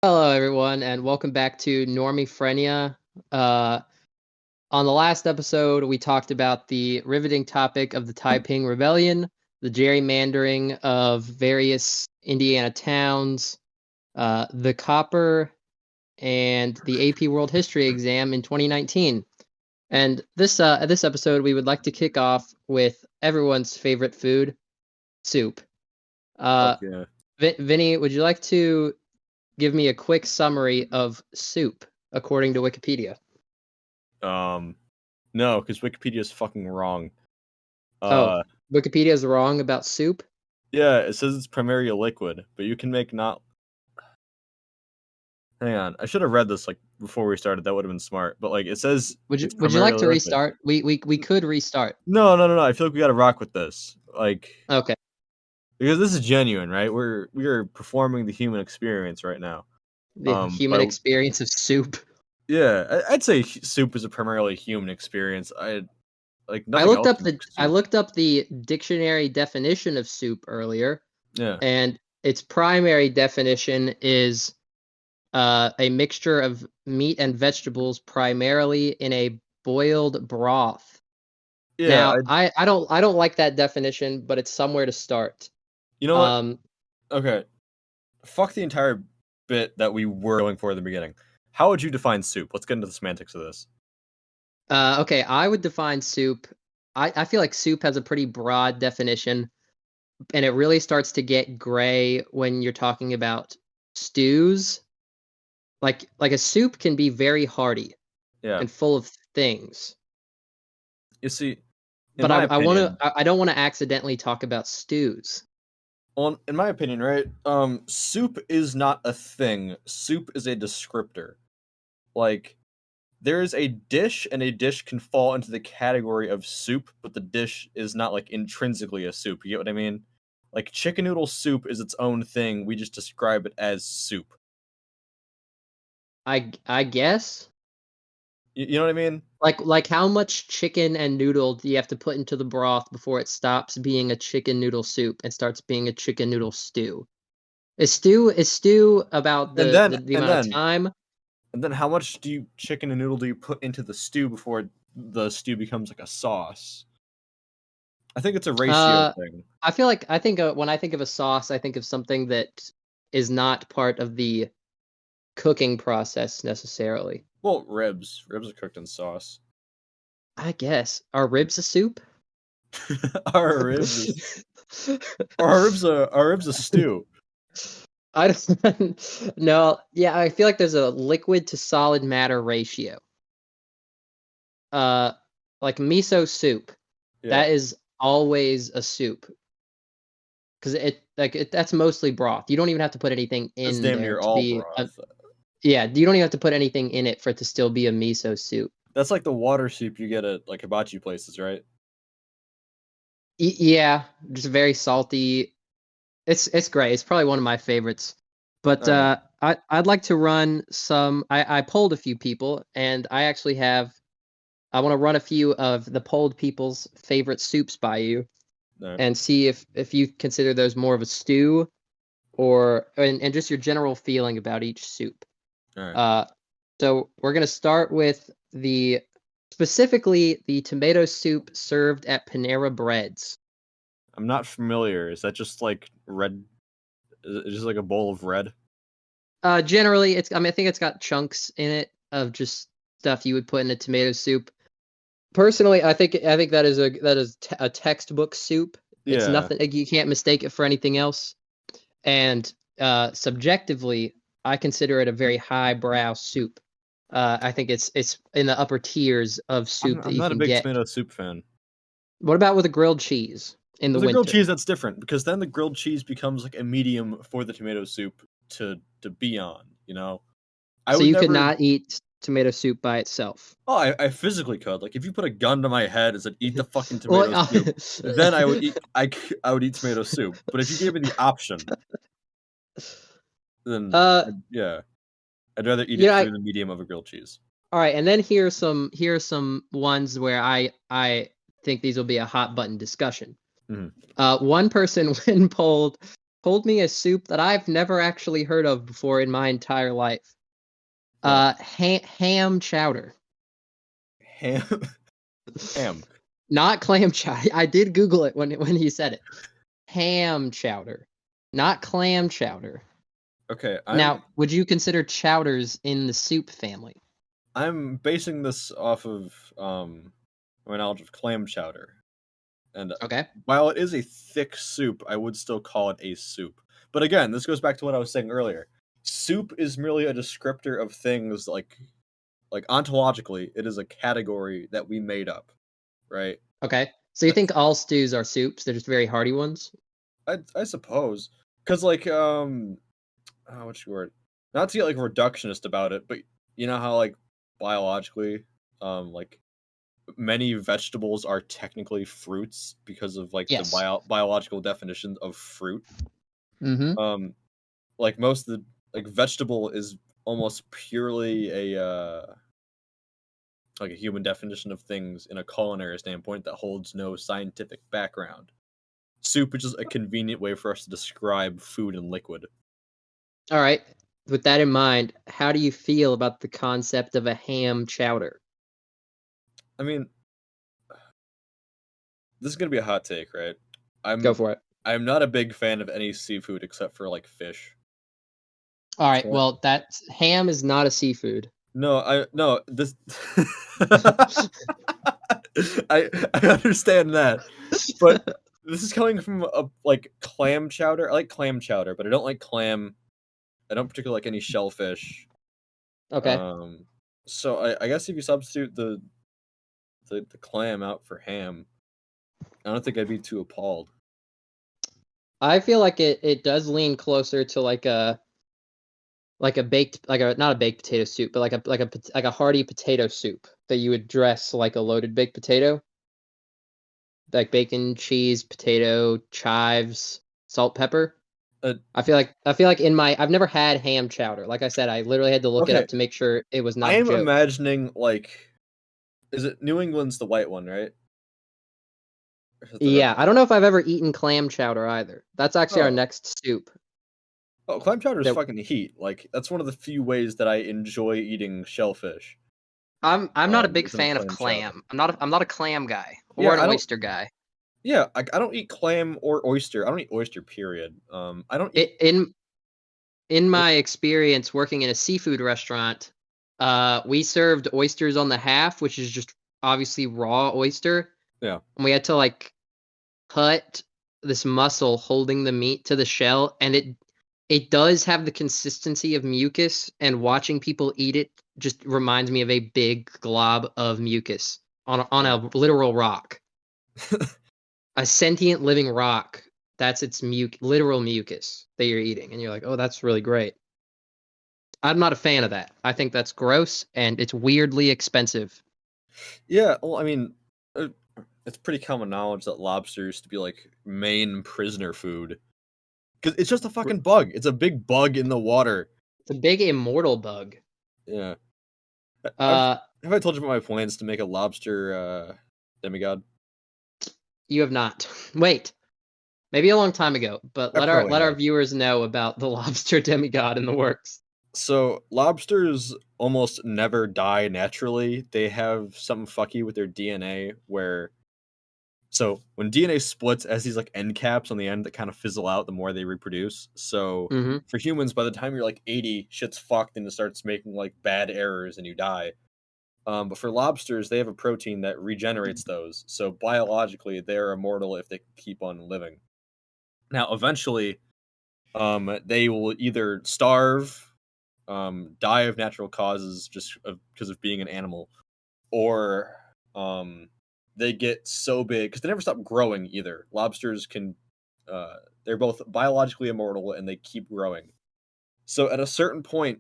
Hello, everyone, and welcome back to Normie Uh, on the last episode, we talked about the riveting topic of the Taiping Rebellion, the gerrymandering of various Indiana towns, the copper, and the AP World History exam in 2019. And this episode, we would like to kick off with everyone's favorite food, soup. Fuck Uh, yeah. Vinny, would you like to give me a quick summary of soup according to Wikipedia? No, because Wikipedia is fucking wrong. Oh, Wikipedia is wrong about soup? Yeah, it says it's primarily a liquid, but you can make not. Hang on, I should have read this before we started. That would have been smart. But it says it's Would you like primarily to liquid. restart? We could restart. No. I feel like we got to rock with this. Okay. Because this is genuine, right? We are performing the human experience right now. The human experience of soup. Yeah, I'd say soup is a primarily human experience. I looked up the dictionary definition of soup earlier. Yeah. And its primary definition is a mixture of meat and vegetables, primarily in a boiled broth. Yeah. Now, I don't like that definition, but it's somewhere to start. You know what? Okay. Fuck the entire bit that we were going for in the beginning. How would you define soup? Let's get into the semantics of this. Okay, I would define soup. I feel like soup has a pretty broad definition, and it really starts to get gray when you're talking about stews. Like a soup can be very hearty, and full of things. You see, but I don't want to accidentally talk about stews. Well, in my opinion, right? Soup is not a thing. Soup is a descriptor. There is a dish, and a dish can fall into the category of soup, but the dish is not intrinsically a soup. You get what I mean? Chicken noodle soup is its own thing. We just describe it as soup. I guess. You know what I mean? Like how much chicken and noodle do you have to put into the broth before it stops being a chicken noodle soup and starts being a chicken noodle stew? Is stew about the amount of time? And then how much chicken and noodle do you put into the stew before the stew becomes like a sauce? I think it's a ratio thing. I think when I think of a sauce, I think of something that is not part of the cooking process necessarily. Well, ribs are cooked in sauce. I guess. Are ribs a soup? Are ribs a stew? I don't no. Yeah, I feel like there's a liquid to solid matter ratio. Like miso soup. Yeah. That is always a soup. Because that's mostly broth. You don't even have to put anything in it's damn there near to all be broth. Yeah, you don't even have to put anything in it for it to still be a miso soup. That's like the water soup you get at hibachi places, right? Yeah, just very salty. It's great. It's probably one of my favorites. But I'd like to run some. I polled a few people, and I actually have. I want to run a few of the polled people's favorite soups by you, and see if you consider those more of a stew, and just your general feeling about each soup. All right. So we're gonna start with specifically the tomato soup served at Panera Breads. I'm not familiar. Is that just red? Is it just a bowl of red? Generally, I think it's got chunks in it of just stuff you would put in a tomato soup. Personally, I think that is a textbook soup. Yeah. It's nothing. You can't mistake it for anything else. And subjectively, I consider it a very highbrow soup. I think it's in the upper tiers of soup that you can get. I'm not a big tomato soup fan. What about with a grilled cheese in the winter? With a grilled cheese, that's different, because then the grilled cheese becomes a medium for the tomato soup to be on, you know? So you could not eat tomato soup by itself? Oh, I physically could. If you put a gun to my head and said, eat the fucking tomato soup, then I would eat I would eat tomato soup. But if you gave me the option, then yeah. I'd rather eat it through the medium of a grilled cheese. All right, and then here are some ones where I think these will be a hot button discussion. Mm-hmm. One person when polled told me a soup that I've never actually heard of before in my entire life. What? Ham chowder. Ham. Ham. Not clam chowder. I did Google it when he said it. Ham chowder, not clam chowder. Okay, Now, would you consider chowders in the soup family? I'm basing this off of my knowledge of clam chowder. And Okay. while it is a thick soup, I would still call it a soup. But again, this goes back to what I was saying earlier. Soup is merely a descriptor of things like ontologically, it is a category that we made up, right? Okay. So you think all stews are soups? They're just very hearty ones? I suppose. Cause like what's your word? Not to get like reductionist about it, but you know how like biologically, like many vegetables are technically fruits because of like Yes. the biological definition of fruit. Mm-hmm. Like most of the like vegetable is almost purely a like a human definition of things in a culinary standpoint that holds no scientific background. Soup is just a convenient way for us to describe food and liquid. All right. With that in mind, how do you feel about the concept of a ham chowder? I mean, this is gonna be a hot take, right? Go for it. I'm not a big fan of any seafood except for like fish. All right. So, Well, that ham is not a seafood. no this I understand that, but this is coming from a like clam chowder. I like clam chowder, but I don't like clam. I don't particularly like any shellfish. Okay. So I guess if you substitute the clam out for ham, I don't think I'd be too appalled. I feel like it does lean closer to like a baked like a not a baked potato soup, but like a hearty potato soup that you would dress like a loaded baked potato, like bacon, cheese, potato, chives, salt, pepper. Uh, I feel like in my I've never had ham chowder. Like I said, I literally had to look it okay, up to make sure it was I not a am joke. imagining like, is it New England's the white one, right? Or is it the red Yeah, I one? don't know if I've ever eaten clam chowder either. That's actually our Oh, next soup. clam chowder is That fucking heat. Like that's one of the few ways that I enjoy eating shellfish. I'm not a big Is in a fan of clam chowder. clam. I'm not a clam guy or Yeah, an I don't. oyster guy. Yeah, I don't eat clam or oyster. I don't eat oyster. Period. I don't eat. It, in my experience working in a seafood restaurant, we served oysters on the half, which is just obviously raw oyster, Yeah. and we had to like cut this muscle holding the meat to the shell, and it does have the consistency of mucus, and watching people eat it just reminds me of a big glob of mucus on a literal rock, a sentient living rock. That's its literal mucus that you're eating, and you're like, oh, that's really great. I'm not a fan of that. I think that's gross and it's weirdly expensive. Yeah. Well, I mean, uh, it's pretty common knowledge that lobster used to be like main prisoner food because it's just a fucking bug. It's a big bug in the water. It's a big immortal bug. Yeah. I've Uh, have I told you about my plans to make a lobster demigod? you have not. Wait, maybe a long time ago, but I probably let our have. viewers know about the lobster demigod in the works. So lobsters almost never die naturally. They have something fucky with their DNA where so when DNA splits as these like end caps on the end that kind of fizzle out the more they reproduce. So Mm-hmm. for humans, by the time you're like 80, shit's fucked and it starts making like bad errors and you die. But for lobsters, they have a protein that regenerates those. So biologically, they're immortal if they keep on living. Now, eventually, they will either starve, die of natural causes just because of being an animal, or they get so big because they never stop growing either. Lobsters can, they're both biologically immortal and they keep growing. So at a certain point,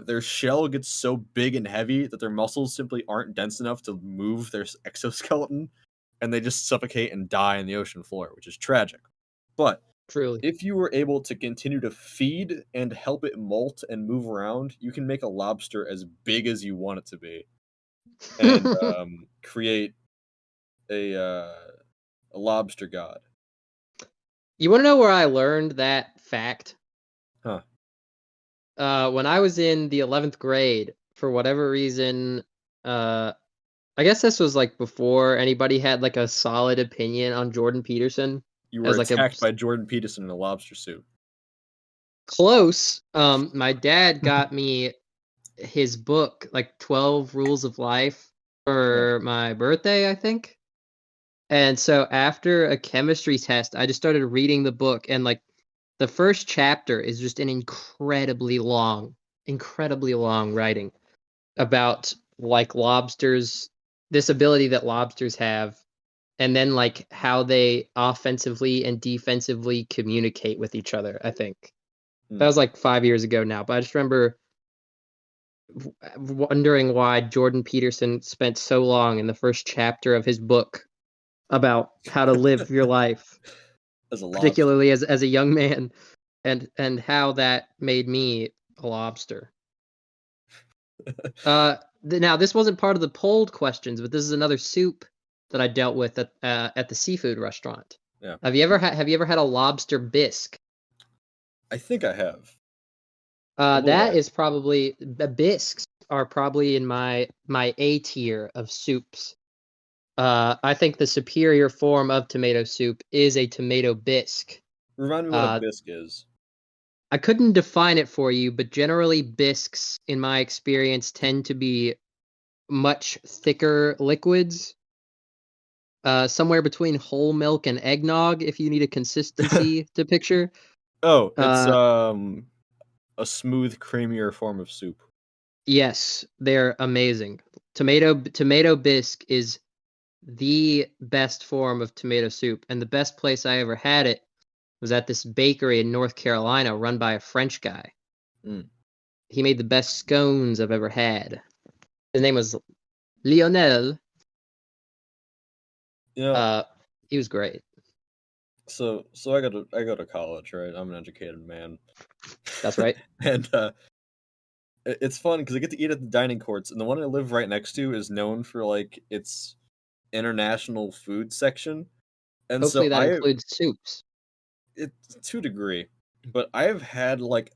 their shell gets so big and heavy that their muscles simply aren't dense enough to move their exoskeleton, and they just suffocate and die in the ocean floor, which is tragic. But Truly. if you were able to continue to feed and help it molt and move around, you can make a lobster as big as you want it to be, and create a lobster god. You want to know where I learned that fact? Huh. When I was in the 11th grade, for whatever reason, I guess this was like before anybody had like a solid opinion on Jordan Peterson You were as like a attacked by Jordan Peterson in a lobster suit. close. My dad got me his book, like 12 Rules of Life, Yeah. for my birthday, I think. And so after a chemistry test, I just started reading the book, and like the first chapter is just an incredibly long writing about like lobsters, this ability that lobsters have, and then like how they offensively and defensively communicate with each other, I think. That Hmm. was like 5 years ago now, but I just remember wondering why Jordan Peterson spent so long in the first chapter of his book about how to live your life, As a lobster. particularly as a young man, and how that made me a lobster. Now this wasn't part of the polled questions, but this is another soup that I dealt with at the seafood restaurant. Yeah. Have you ever had a lobster bisque? I think I have. What were That they? is probably the bisques are probably in my A tier of soups. I think the superior form of tomato soup is a tomato bisque. Remind me what a Uh, bisque is. I couldn't define it for you, but generally bisques, in my experience, tend to be much thicker liquids. Somewhere between whole milk and eggnog, if you need a consistency to picture. Oh, it's Uh, a smooth, creamier form of soup. yes, they're amazing. Tomato bisque is the best form of tomato soup, and the best place I ever had it was at this bakery in North Carolina run by a French guy. Mm. He made the best scones I've ever had. His name was Lionel. Yeah. Uh, he was great. So I go to college, right? I'm an educated man. That's right. And it's fun because I get to eat at the dining courts, and the one I live right next to is known for like its international food section. And so Hopefully that includes soups. it to a degree, but I have had like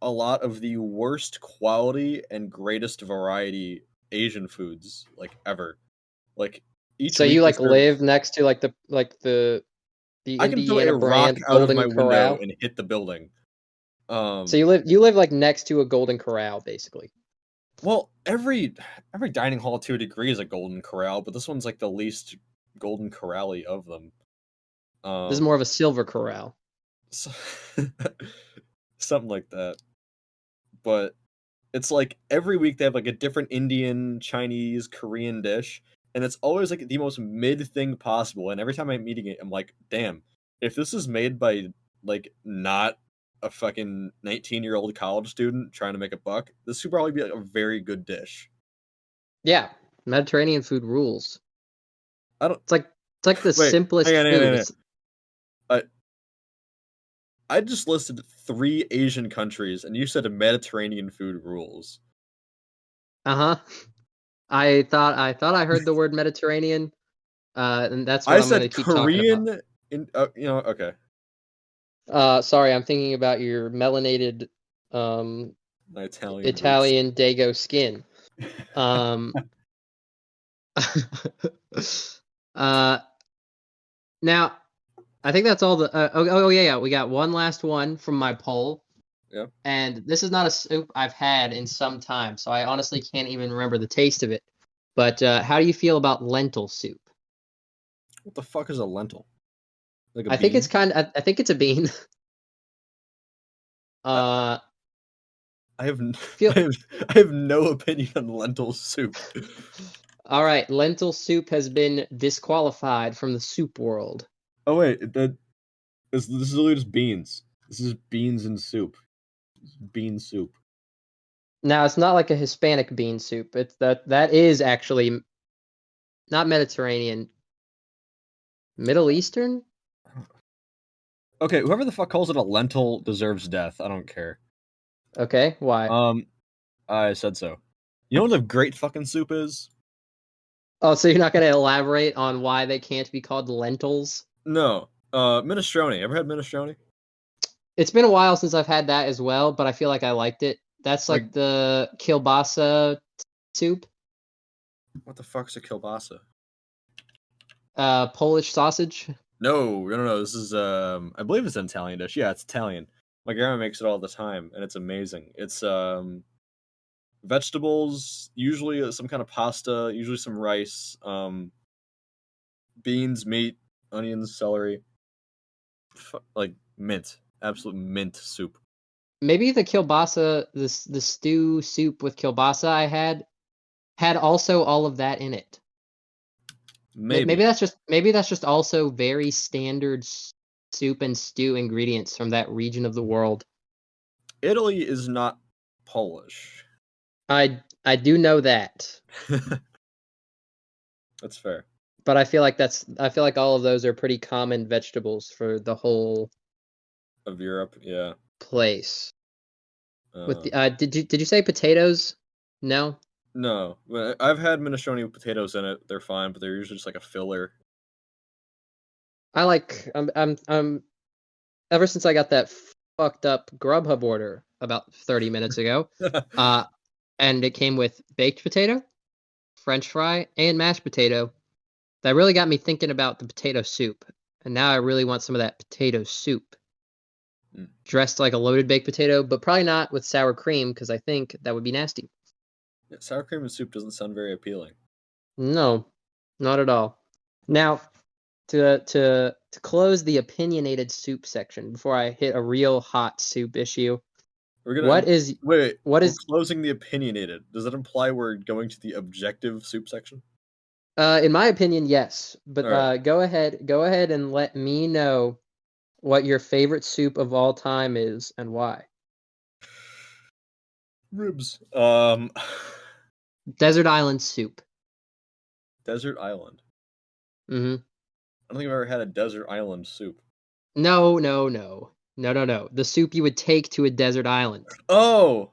a lot of the worst quality and greatest variety Asian foods like ever. Like each So week you they like serve. live next to like the I can throw a Indiana rock brand out of my Golden window Corral. and hit the building. So you live like next to a Golden Corral, basically. Well, every dining hall to a degree is a golden corral, but this one's like the least golden corral-y of them. This is Um, more of a Silver Corral. so something like that. But it's like every week they have like a different Indian, Chinese, Korean dish, and it's always like the most mid thing possible. And every time I'm eating it, I'm like, damn, if this is made by like not a fucking 19-year-old college student trying to make a buck, this would probably be like a very good dish. Yeah, Mediterranean food rules. I don't It's like the wait, simplest food. hang on. I just listed 3 Asian countries, and you said Mediterranean food rules. Uh-huh. I thought I heard the word Mediterranean, and that's what I I'm gonna said keep talking about. Korean. Okay. Sorry, I'm thinking about your melanated, um, My Italian roots. Italian Dago skin. Um, uh, now I think that's all the. Yeah, we got one last one from my poll, Yeah. and this is not a soup I've had in some time, so I honestly can't even remember the taste of it. But how do you feel about lentil soup? What the fuck is a lentil? Like a I think it's bean? kind of. I think it's a bean. I, uh, I have feel I have no opinion on lentil soup. all right. Lentil soup has been disqualified from the soup world. Oh wait, this is literally just beans. This is beans and soup. Bean soup. Now it's not like a Hispanic bean soup. It's that is actually not Mediterranean, Middle Eastern. Okay, whoever the fuck calls it a lentil deserves death. I don't care. Okay, why? I said so. You know what a great fucking soup is? Oh, so you're not gonna elaborate on why they can't be called lentils? No. Minestrone. Ever had minestrone? It's been a while since I've had that as well, but I feel like I liked it. That's Like, like the kielbasa soup, what the fuck's a kielbasa? Polish sausage. No. This is I believe it's an Italian dish. Yeah, it's Italian. My grandma makes it all the time, and it's amazing. It's vegetables, usually some kind of pasta, usually some rice, beans, meat, onions, celery, like mint, absolute mint soup. Maybe the kielbasa, the stew soup with kielbasa I had also all of that in it. Maybe Maybe that's just also very standard soup and stew ingredients from that region of the world. Italy is not Polish. I do know that, That's fair. but I feel like all of those are pretty common vegetables for the whole Of Europe, yeah. place. With Uh, the did you say potatoes? No. no, I've had minestrone with potatoes in it. They're fine, but they're usually just like a filler. I like I'm ever since I got that fucked up Grubhub order about 30 minutes ago, and it came with baked potato, French fry, and mashed potato. That really got me thinking about the potato soup, and now I really want some of that potato soup, dressed like a loaded baked potato, but probably not with sour cream because I think that would be nasty. Yeah, sour cream and soup doesn't sound very appealing. No, not at all. Now, to close the opinionated soup section before I hit a real hot soup issue. We're gonna What is wait. what We're is closing the opinionated. Does that imply we're going to the objective soup section? in my opinion, yes. But All right. go ahead and let me know what your favorite soup of all time is and why. Ribs. Desert Island soup. Desert island. Mm-hmm. I don't think I've ever had a desert island soup. No. The soup you would take to a desert island. Oh.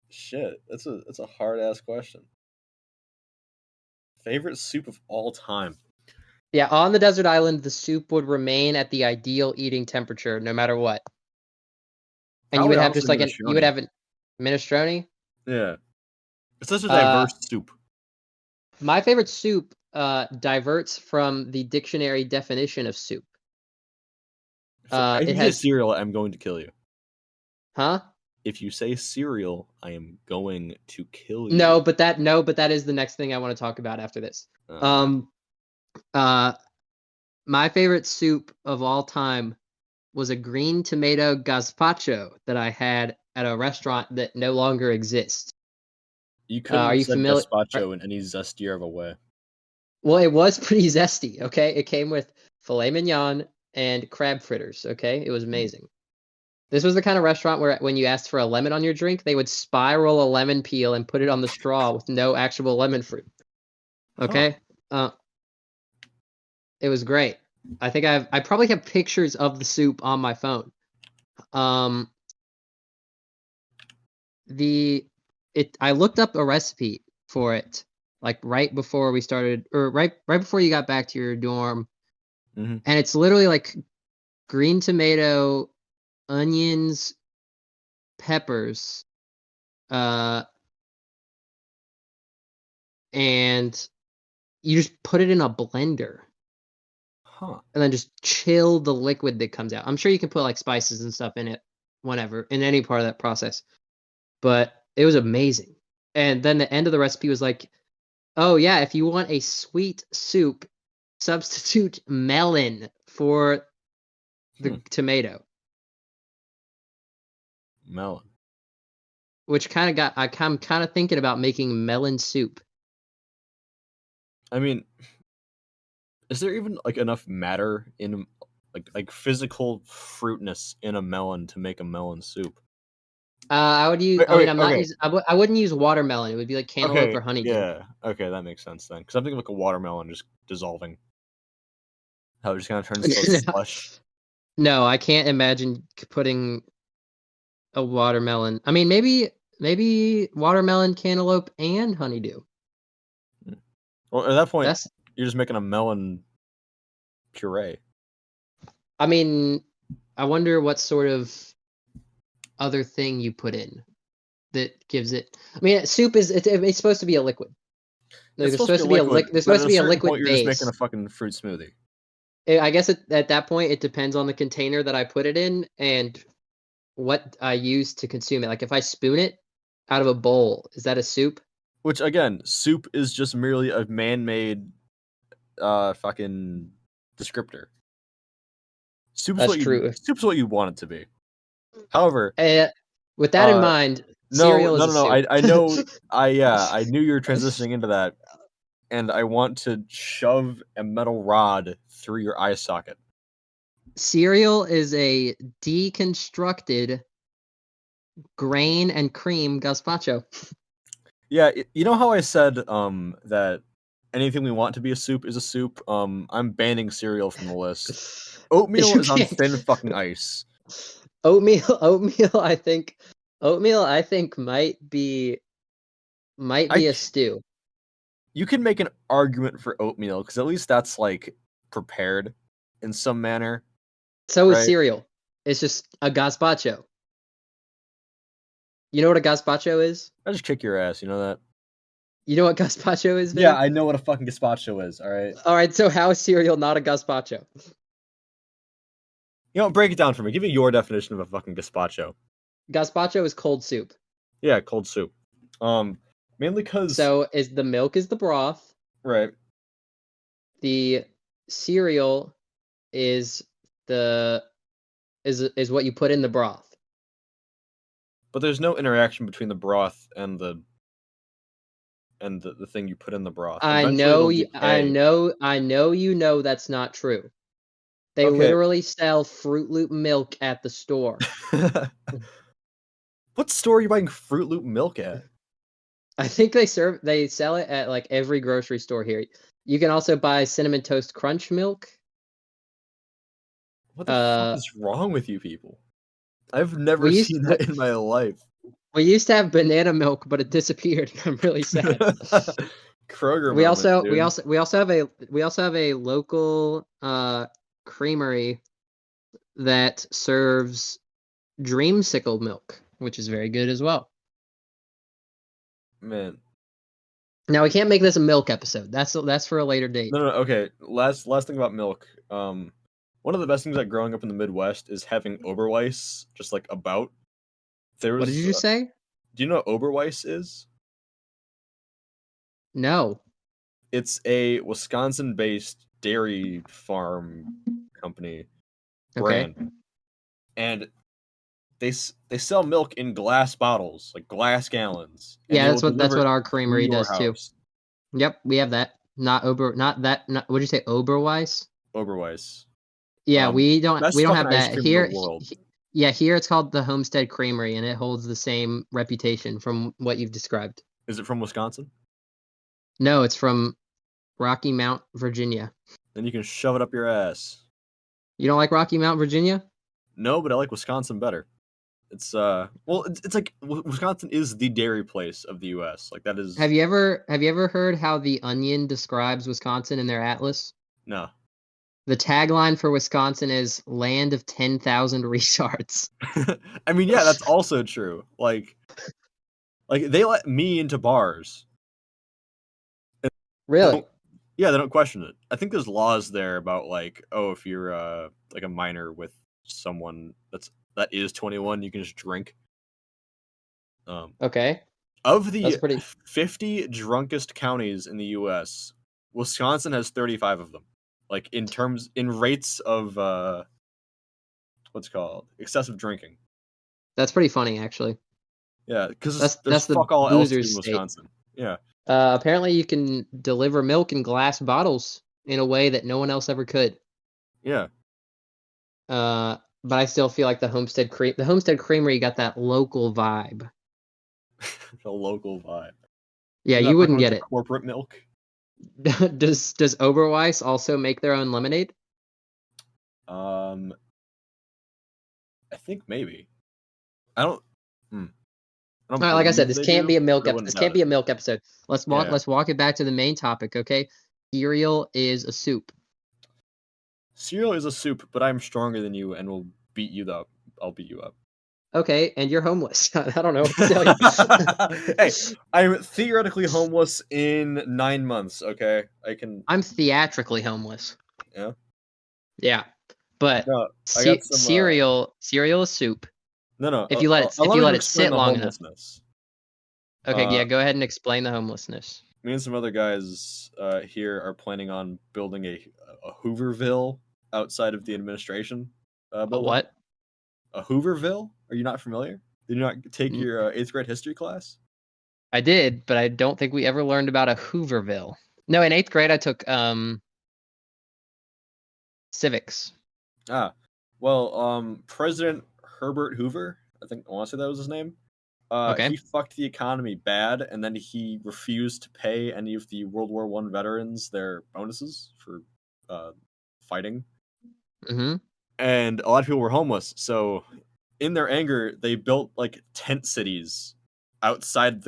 Shit. That's a hard ass question. Favorite soup of all time. Yeah, on the desert island, the soup would remain at the ideal eating temperature no matter what. And you Probably would have just honestly like you would minestrone. have a minestrone. Yeah. It's such a Uh, diverse soup. my favorite soup diverts from the dictionary definition of soup. If It you say has, cereal, I'm going to kill you. huh? If you say cereal, I am going to kill you. No, but that is the next thing I want to talk about after this. Okay. Uh, my favorite soup of all time was a green tomato gazpacho that I had at a restaurant that no longer exists. You couldn't Are have you said familiar? gazpacho in any zestier of a way. Well, it was pretty zesty. Okay, it came with filet mignon and crab fritters. Okay, it was amazing. This was the kind of restaurant where when you asked for a lemon on your drink, they would spiral a lemon peel and put it on the straw with no actual lemon fruit. Huh. Okay, it was great. I probably have pictures of the soup on my phone. Um, I looked up a recipe for it like right before we started, or right before you got back to your dorm, Mm-hmm. and it's literally like green tomato, onions, peppers, and you just put it in a blender Huh. and then just chill the liquid that comes out. I'm sure you can put like spices and stuff in it whenever in any part of that process. But it was amazing. And then the end of the recipe was like, "Oh yeah, if you want a sweet soup, substitute melon for the tomato." Melon. Which I'm kind of thinking about making melon soup. I mean, is there even like enough matter in like physical fruitness in a melon to make a melon soup? I would use. Wait, I mean, okay, I'm not okay, using. I wouldn't use watermelon. It would be like cantaloupe okay, or honeydew. yeah, okay, that makes sense then. Because I'm thinking like a watermelon just dissolving. How it just kind of turns to a slush. No, I can't imagine putting a watermelon. I mean, maybe watermelon, cantaloupe, and honeydew. Well, at that point, That's. you're just making a melon puree. I mean, I wonder what sort of other thing you put in that gives it. I mean, soup is it's supposed to be a liquid. Like, It's supposed to be a liquid, there's but supposed at to a be a certain liquid point, you're just making a base. fucking fruit smoothie. I guess at that point, it depends on the container that I put it in and what I use to consume it. Like if I spoon it out of a bowl, is that a soup? Which again, soup is just merely a man-made fucking descriptor. That's true. Soup's what you want it to be. However, With that in mind, cereal is a no. soup. I know. I knew you were transitioning into that, and I want to shove a metal rod through your eye socket. Cereal is a deconstructed grain and cream gazpacho. Yeah, you know how I said that anything we want to be a soup is a soup? I'm banning cereal from the list. Oatmeal is on thin fucking ice. Oatmeal. I think might be a stew. You can make an argument for oatmeal because at least that's like prepared in some manner. So is right? cereal. It's just a gazpacho. You know what a gazpacho is? I just kick your ass. You know that? You know what gazpacho is, Vin? Yeah, I know what a fucking gazpacho is. All right. All right. So how is cereal not a gazpacho? You know, break it down for me. Give me your definition of a fucking gazpacho. Gazpacho is cold soup. Yeah, cold soup. Mainly because So is the milk is the broth. right. The cereal is what you put in the broth. But there's no interaction between the broth and the thing you put in the broth. I know you know that's not true. They literally sell Fruit Loop milk at the store. What store are you buying Fruit Loop milk at? I think they sell it at like every grocery store here. You can also buy Cinnamon Toast Crunch milk. What the fuck is wrong with you people? I've never seen that in my life. We used to have banana milk, but it disappeared. I'm really sad. Kroger. We also have a local creamery that serves Dreamsicle milk, which is very good as well. Man. Now we can't make this a milk episode. That's for a later date. No, okay. Last thing about milk. One of the best things about growing up in the Midwest is having Oberweis just like about. What did you just say? Do you know what Oberweis is? No. It's a Wisconsin-based dairy farm company brand. Okay. And they sell milk in glass bottles, like glass gallons. Yeah, that's what our creamery does too. Yep, we have that. What'd you say, Oberweis? Oberweis. Yeah, we don't have that here. Yeah, here it's called the Homestead Creamery, and it holds the same reputation from what you've described. Is it from Wisconsin? No, it's from Rocky Mount, Virginia. Then you can shove it up your ass. You don't like Rocky Mount, Virginia? No, but I like Wisconsin better. It's it's like Wisconsin is the dairy place of the U.S. Like that is. Have you ever heard how the Onion describes Wisconsin in their atlas? No. The tagline for Wisconsin is "Land of 10,000 restarts." I mean, yeah, that's also true. Like they let me into bars. Really? They don't question it. I think there's laws there about like, oh, if you're like a minor with someone that is 21, you can just drink. Okay. Of the 50 drunkest counties in the U.S., Wisconsin has 35 of them. Like in rates of what's called excessive drinking. That's pretty funny, actually. Yeah, because that's the fuck all else in Wisconsin. Yeah. Apparently, you can deliver milk in glass bottles in a way that no one else ever could. Yeah. But I still feel like the Homestead Creamery got that local vibe. The local vibe. Yeah, you wouldn't get it. Corporate milk. Does Oberweis also make their own lemonade? I think maybe. I don't I don't All right, like I said, believe this they can't do, be a milk but I episode. wouldn't This doubt can't it. be a milk episode. Let's walk. Yeah. Let's walk it back to the main topic. Okay, cereal is a soup. Cereal is a soup, but I'm stronger than you and will beat you up. I'll beat you up. Okay, and you're homeless. I don't know what to tell you. Hey, I'm theoretically homeless in 9 months. Okay, I can. I'm theatrically homeless. Yeah. Yeah, but No, I got some. cereal is soup. No, no. If you let it Allow me to explain sit the long enough. homelessness. Okay, yeah, go ahead and explain the homelessness. Me and some other guys here are planning on building a Hooverville outside of the administration A building. what? A Hooverville? Are you not familiar? Did you not take your 8th grade history class? I did, but I don't think we ever learned about a Hooverville. No, in 8th grade I took civics. Well, President Herbert Hoover, I want to say that was his name. Okay. He fucked the economy bad, and then he refused to pay any of the World War I veterans their bonuses for fighting. Mm-hmm. And a lot of people were homeless, so in their anger, they built like tent cities outside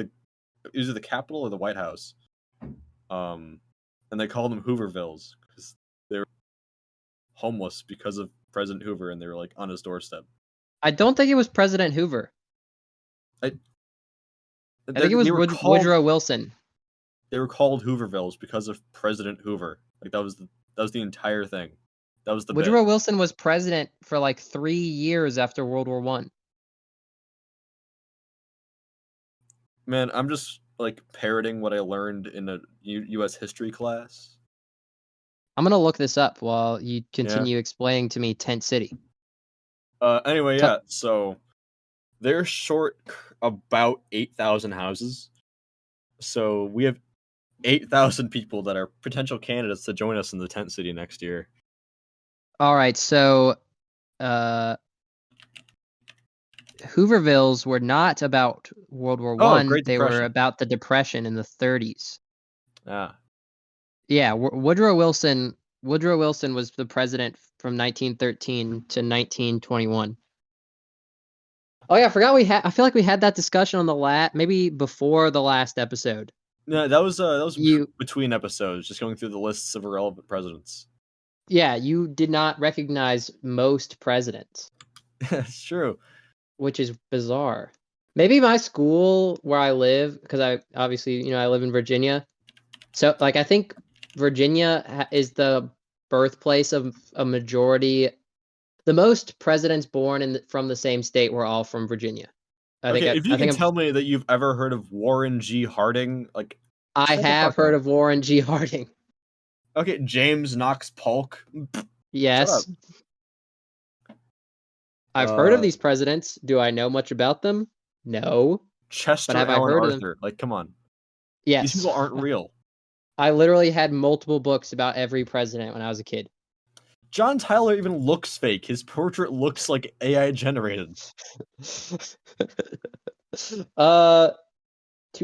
either the Capitol or the White House. And they called them Hoovervilles because they were homeless because of President Hoover, and they were like on his doorstep. I don't think it was President Hoover. I think it was Woodrow Wilson. They were called Hoovervilles because of President Hoover. Like that was the entire thing. That was the Woodrow Wilson was president for like 3 years after World War I. Man, I'm just like parroting what I learned in a U.S. history class. I'm gonna look this up while you continue explaining to me Tent City. Anyway, yeah. So they're short about 8,000 houses. So we have 8,000 people that are potential candidates to join us in the tent city next year. All right, so Hoovervilles were not about World War I. Great They Depression. were about the Depression in the 30s. Ah. Yeah, Woodrow Wilson was the president from 1913 to 1921. Oh yeah, I forgot I feel like we had that discussion on the maybe before the last episode. No, that was between episodes, just going through the lists of irrelevant presidents. Yeah, you did not recognize most presidents. It's true. Which is bizarre. Maybe my school where I live, because I obviously, I live in Virginia. So, like, I think Virginia is the birthplace of a majority. The most presidents born from the same state were all from Virginia. If you can tell me that you've ever heard of Warren G. Harding, like I have heard of Warren G. Harding. Okay, James Knox Polk. Yes. I've heard of these presidents. Do I know much about them? No. Chester Alan Arthur. Like, come on. Yes. These people aren't real. I literally had multiple books about every president when I was a kid. John Tyler even looks fake. His portrait looks like AI generated. Too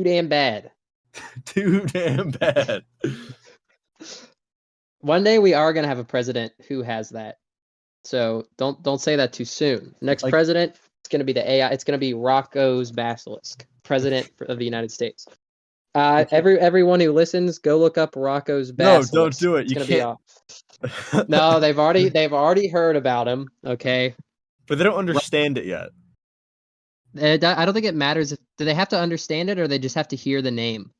damn bad. Too damn bad. One day we are gonna have a president who has that. So don't say that too soon. Next president, it's gonna be the AI. It's gonna be Rocco's Basilisk, president of the United States. Everyone who listens, go look up Rocco's Basilisk. No, don't do it. It's gonna be off. No, they've already heard about him. Okay, but they don't understand it yet. I don't think it matters. Do they have to understand it, or they just have to hear the name?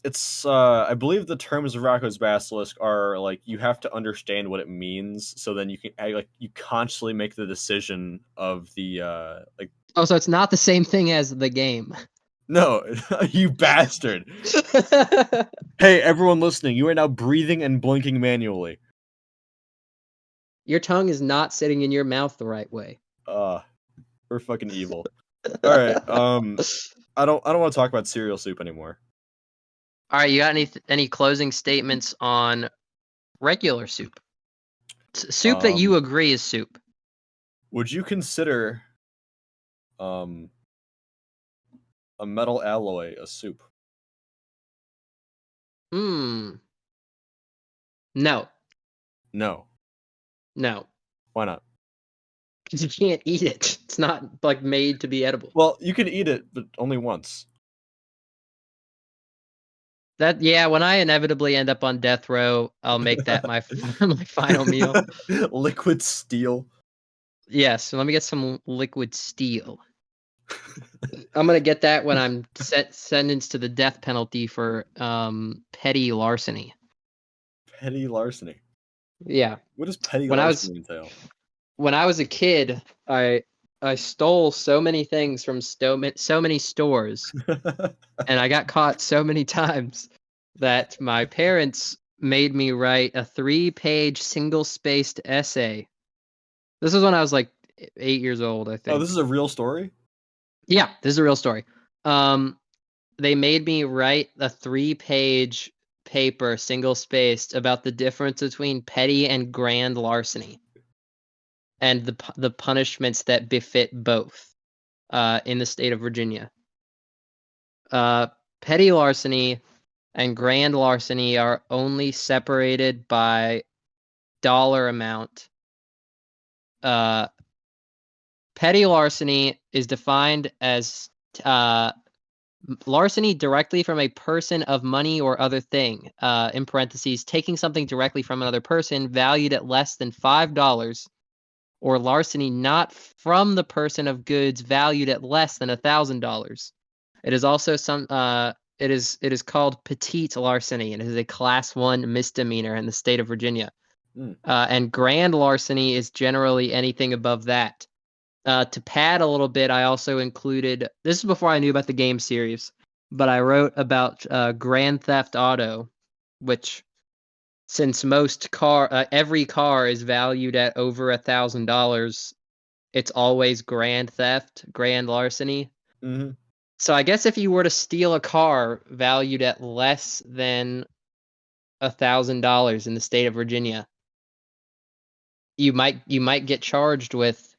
It's I believe the terms of Rocco's Basilisk are like you have to understand what it means, so then you can you consciously make the decision of the like. Oh, so it's not the same thing as the game. No, you bastard. Hey, everyone listening, you are now breathing and blinking manually. Your tongue is not sitting in your mouth the right way. We're fucking evil. All right. I don't want to talk about cereal soup anymore. All right, you got any closing statements on regular soup? Soup that you agree is soup. Would you consider a metal alloy a soup? No. No. No. Why not? You can't eat it. It's not like made to be edible. Well, you can eat it, but only once. When I inevitably end up on death row, I'll make that my my final meal. Liquid steel. Yes, let me get some liquid steel. I'm gonna get that when I'm sentenced to the death penalty for petty larceny. Petty larceny. Yeah. What does petty When larceny entail? when I was a kid, I stole so many things from so many stores, and I got caught so many times that my parents made me write a 3-page single-spaced essay. This was when I was like 8 years old, I think. Oh, this is a real story? Yeah, this is a real story. They made me write a 3-page paper, single-spaced, about the difference between petty and grand larceny, and the punishments that befit both in the state of Virginia. Petty larceny and grand larceny are only separated by dollar amount. Petty larceny is defined as larceny directly from a person of money or other thing, in parentheses, taking something directly from another person valued at less than $5, or larceny not from the person of goods valued at less than $1,000. It is also it is called petite larceny, and it is a class 1 misdemeanor in the state of Virginia. And grand larceny is generally anything above that. To pad a little bit, I also included, this is before I knew about the game series, but I wrote about Grand Theft Auto, which, since every car is valued at over $1,000, it's always grand larceny. Mm-hmm. So I guess if you were to steal a car valued at less than $1,000 in the state of Virginia, you might get charged with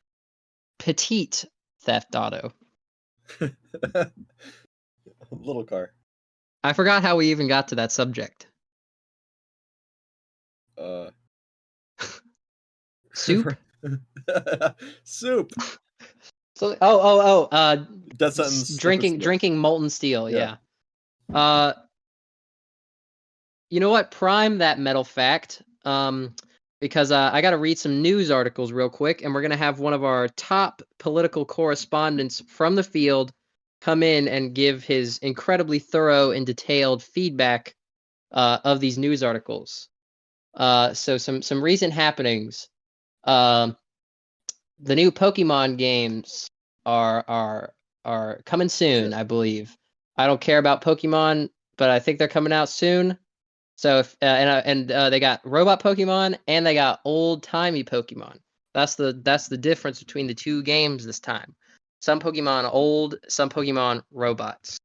petite theft auto. Little car. I forgot how we even got to that subject. Soup? Soup. So Death sentence. drinking molten steel, yeah. You know what? Prime that metal fact. Because I got to read some news articles real quick, and we're going to have one of our top political correspondents from the field come in and give his incredibly thorough and detailed feedback of these news articles. So some recent happenings. The new Pokemon games are coming soon, I believe. I don't care about Pokemon, but I think they're coming out soon. So if they got robot Pokemon and they got old-timey Pokemon. That's the difference between the two games this time. Some Pokemon old, some Pokemon robots.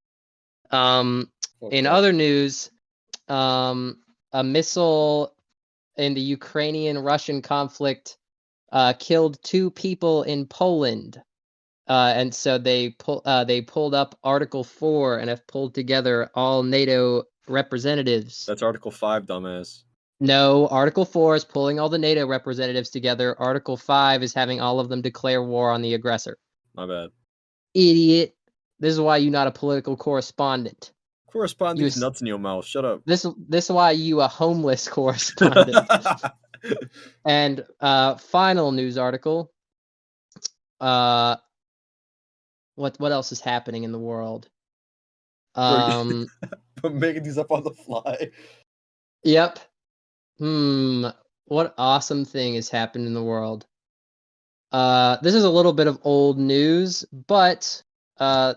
In other news, a missile in the Ukrainian-Russian conflict killed 2 people in Poland. And so they pulled up Article 4 and have pulled together all NATO representatives. That's Article 5, dumbass. No, Article 4 is pulling all the NATO representatives together. Article 5 is having all of them declare war on the aggressor. My bad. Idiot. This is why you're not a political correspondent. Correspondent's nuts in your mouth. Shut up. This is why you a homeless correspondent. And final news article. What else is happening in the world? I'm making these up on the fly. Yep. What awesome thing has happened in the world? This is a little bit of old news, but a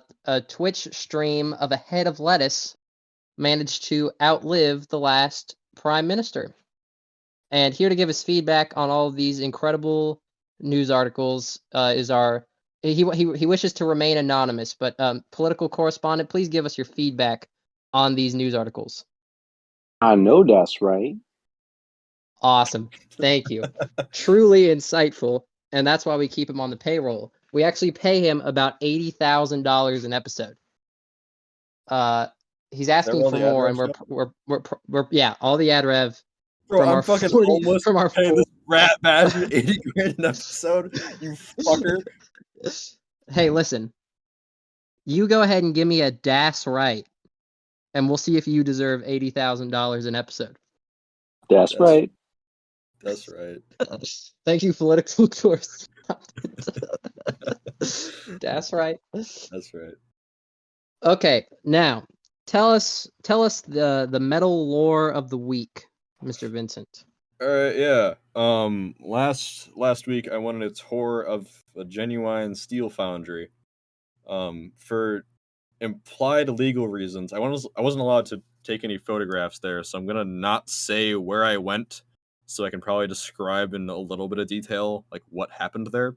Twitch stream of a head of lettuce managed to outlive the last prime minister. And here to give us feedback on all of these incredible news articles is our... He wishes to remain anonymous, but political correspondent, please give us your feedback on these news articles. I know that's right. Awesome. Thank you. Truly insightful, and that's why we keep him on the payroll. We actually pay him about $80,000 an episode. He's asking for more, and we're yeah, all the ad rev. Bro, I'm fucking homeless. From our paying this rat badge 80 grand an episode, you fucker. Hey, listen. You go ahead and give me a das right, and we'll see if you deserve $80,000 an episode. That's right. That's right. Thank you, political correspondent. That's right. That's right. Okay, now tell us the metal lore of the week, Mr. Vincent. All right, yeah. Last week I wanted a tour of a genuine steel foundry. For implied legal reasons, I wasn't allowed to take any photographs there, so I'm gonna not say where I went, so I can probably describe in a little bit of detail like what happened there.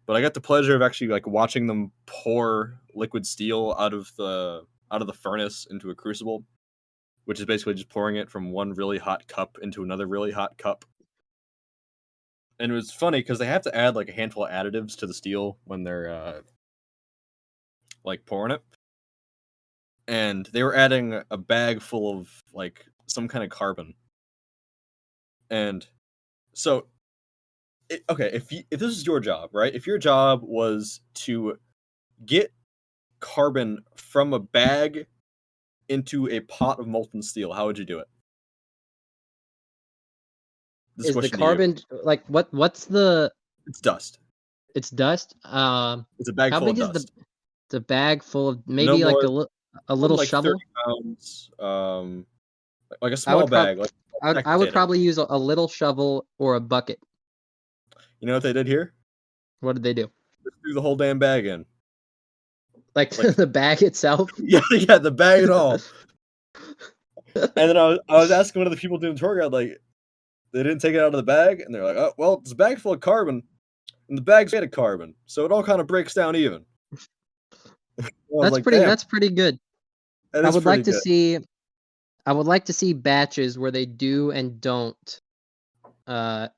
But I got the pleasure of actually like watching them pour liquid steel out of the furnace into a crucible, which is basically just pouring it from one really hot cup into another really hot cup. And it was funny because they have to add like a handful of additives to the steel when they're like pouring it. And they were adding a bag full of like some kind of carbon. And so, if this is your job, right? If your job was to get carbon from a bag into a pot of molten steel, how would you do it? Is the carbon like what's the? It's dust. It's dust. It's a bag how full big of is dust. the bag full of maybe No like more, a little like shovel? 30 pounds, like a small bag. I would probably use a little shovel or a bucket. You know what they did here? What did they do? They threw the whole damn bag in. Like the bag itself? Yeah, the bag and all. And then I was asking one of the people doing the tour guide, like, they didn't take it out of the bag, and they're like, oh, well, it's a bag full of carbon, and the bag's made of carbon, so it all kind of breaks down even. That's pretty good. I would like to see batches where they do and don't throw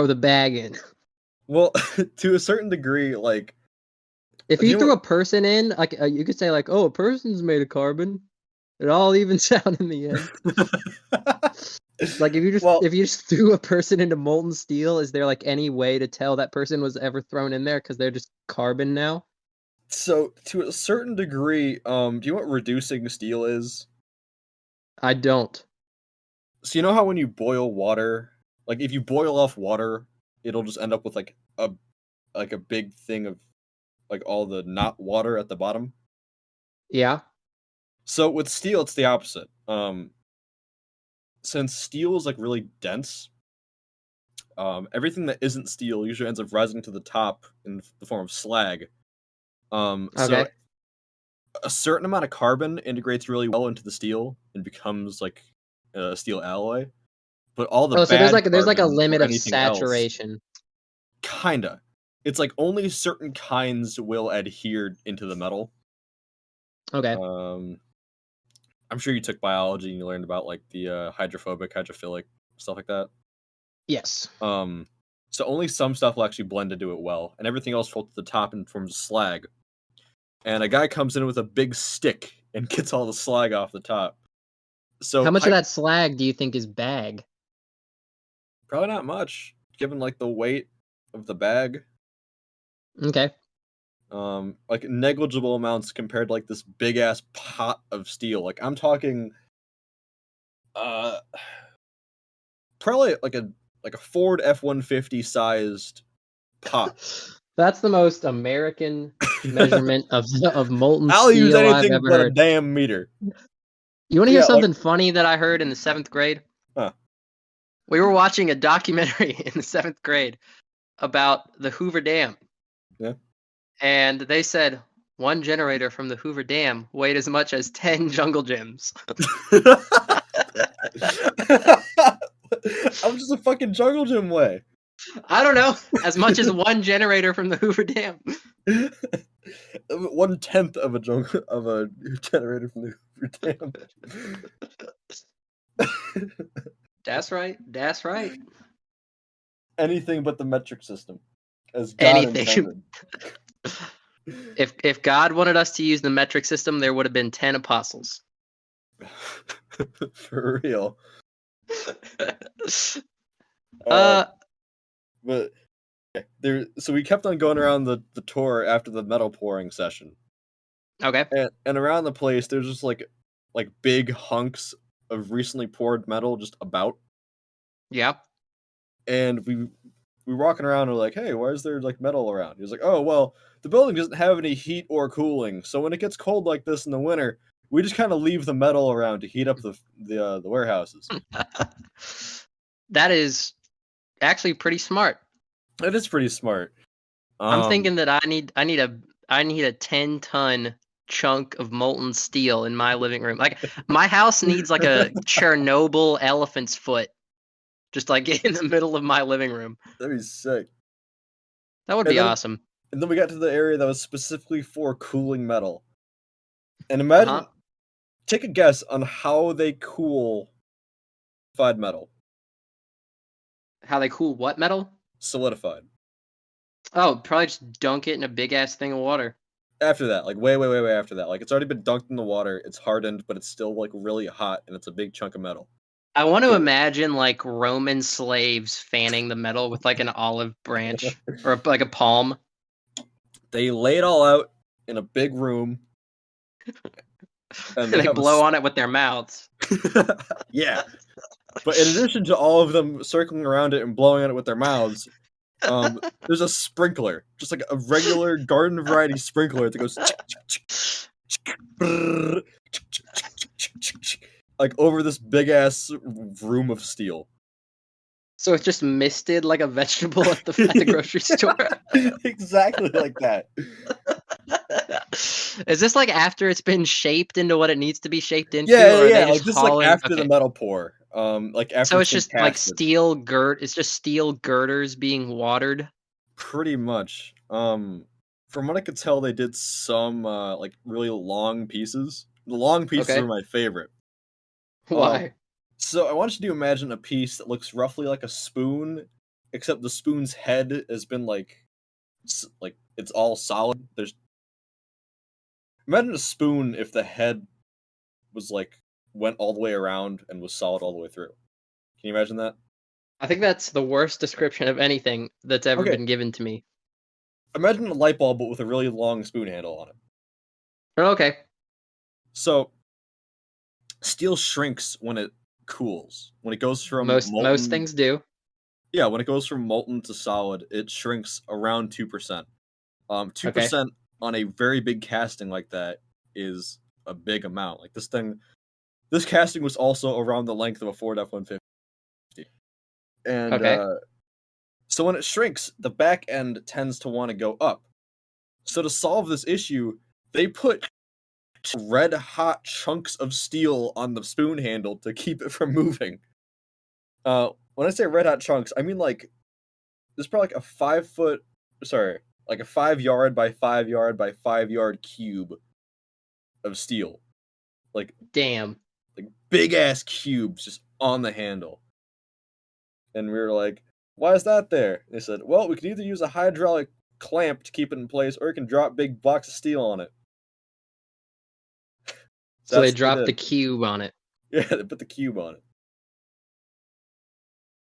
the bag in. Well, to a certain degree, like, if you threw a person in, like you could say like, oh, a person's made of carbon. It all evens out in the end. Like if you just threw a person into molten steel, is there like any way to tell that person was ever thrown in there because they're just carbon now? So to a certain degree, do you know what reducing steel is? I don't. So you know how when you boil water, like if you boil off water, it'll just end up with like a big thing of like all the not water at the bottom? Yeah. So with steel, it's the opposite. Since steel is like really dense, everything that isn't steel usually ends up rising to the top in the form of slag. So a certain amount of carbon integrates really well into the steel and becomes like a steel alloy. But all the so there's like a limit of saturation. Else, kinda. It's like only certain kinds will adhere into the metal. Okay. I'm sure you took biology and you learned about like the hydrophobic, hydrophilic, stuff like that. Yes. So only some stuff will actually blend into it well, and everything else falls to the top and forms slag. And a guy comes in with a big stick and gets all the slag off the top. So how much of that slag do you think is bag? Probably not much, given like the weight of the bag. Okay. Like negligible amounts compared to like this big ass pot of steel. Like I'm talking, probably like a Ford F-150 sized pot. That's the most American measurement of molten steel I'll use anything I've ever but heard. a damn meter. You want to hear something funny that I heard in the 7th grade? Huh. We were watching a documentary in the 7th grade about the Hoover Dam. Yeah. And they said one generator from the Hoover Dam weighed as much as 10 jungle gyms. How much does a fucking jungle gym weigh? I don't know. As much as one generator from the Hoover Dam. 1/10 of a generator from the Hoover Dam. That's right. That's right. Anything but the metric system. As God intended. If God wanted us to use the metric system, there would have been 10 apostles. For real. uh, But so we kept on going around the tour after the metal pouring session, okay. and around the place there's just like big hunks of recently poured metal just about, Yeah. and we were walking around and we're like, hey, why is there like metal around? He was like, oh well, the building doesn't have any heat or cooling, so when it gets cold like this in the winter, we just kind of leave the metal around to heat up the warehouses. That is actually pretty smart. It is pretty smart. I'm thinking that I need a 10-ton chunk of molten steel in my living room. Like my house needs like a Chernobyl elephant's foot, just like in the middle of my living room. That'd be sick. That would be awesome. And then we got to the area that was specifically for cooling metal. And imagine, take a guess on how they cool solidified metal. How they cool what metal? Solidified. Oh, probably just dunk it in a big ass thing of water. After that, like way after that. Like it's already been dunked in the water, it's hardened, but it's still like really hot and it's a big chunk of metal. I want to imagine like Roman slaves fanning the metal with like an olive branch or like a palm. They lay it all out in a big room. And they blow on it with their mouths. Yeah. But in addition to all of them circling around it and blowing on it with their mouths, there's a sprinkler, just like a regular garden variety sprinkler that goes like over this big ass room of steel. So it's just misted like a vegetable at the grocery store. Exactly like that. Is this like after it's been shaped into what it needs to be shaped into? Yeah, or yeah. Like this is like after the metal pour. Like after. So it's just like steel It's just steel girders being watered. Pretty much. From what I could tell, they did some like really long pieces. The long pieces are my favorite. Why? So I want you to imagine a piece that looks roughly like a spoon, except the spoon's head has been like it's all solid. Imagine a spoon if the head was like went all the way around and was solid all the way through. Can you imagine that? I think that's the worst description of anything that's ever been given to me. Imagine a light bulb but with a really long spoon handle on it. Okay. So steel shrinks when it cools. When it goes from most things do. Yeah, when it goes from molten to solid, it shrinks around 2%. 2% on a very big casting like that is a big amount. Like this casting was also around the length of a Ford F-150. And so when it shrinks, the back end tends to want to go up. So to solve this issue, they put red hot chunks of steel on the spoon handle to keep it from moving. When I say red hot chunks, I mean like there's probably like a 5 yard by 5 yard by 5 yard cube of steel. Like damn. Like big ass cubes just on the handle. And we were like, why is that there? And they said, well, we can either use a hydraulic clamp to keep it in place, or we can drop big blocks of steel on it. So they dropped the cube on it. Yeah, they put the cube on it.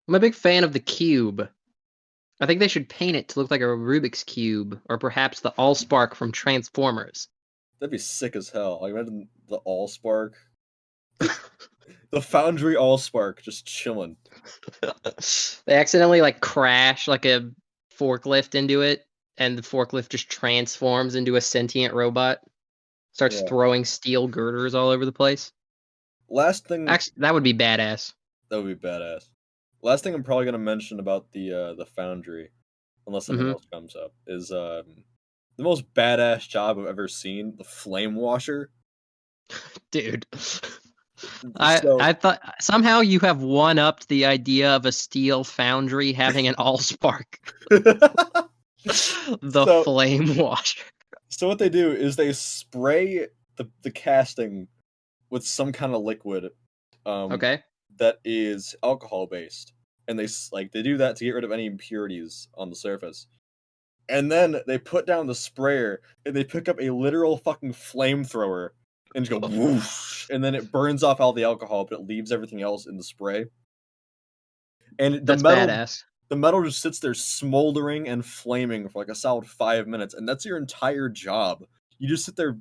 I'm a big fan of the cube. I think they should paint it to look like a Rubik's Cube, or perhaps the Allspark from Transformers. That'd be sick as hell. Like, imagine the Allspark. The Foundry Allspark just chilling. They accidentally like crash like a forklift into it, and the forklift just transforms into a sentient robot. Starts throwing steel girders all over the place. Last thing... Actually, that would be badass. That would be badass. Last thing I'm probably going to mention about the Foundry, unless something else comes up, is the most badass job I've ever seen, the Flame Washer. Dude. I thought somehow you have one-upped the idea of a steel foundry having an Allspark. The Flame Washer. So what they do is they spray the casting with some kind of liquid that is alcohol based, and they do that to get rid of any impurities on the surface. And then they put down the sprayer and they pick up a literal fucking flamethrower and just go whoosh, and then it burns off all the alcohol, but it leaves everything else in the spray. and That's badass. the metal just sits there smoldering and flaming for like a solid 5 minutes, and that's your entire job. You just sit there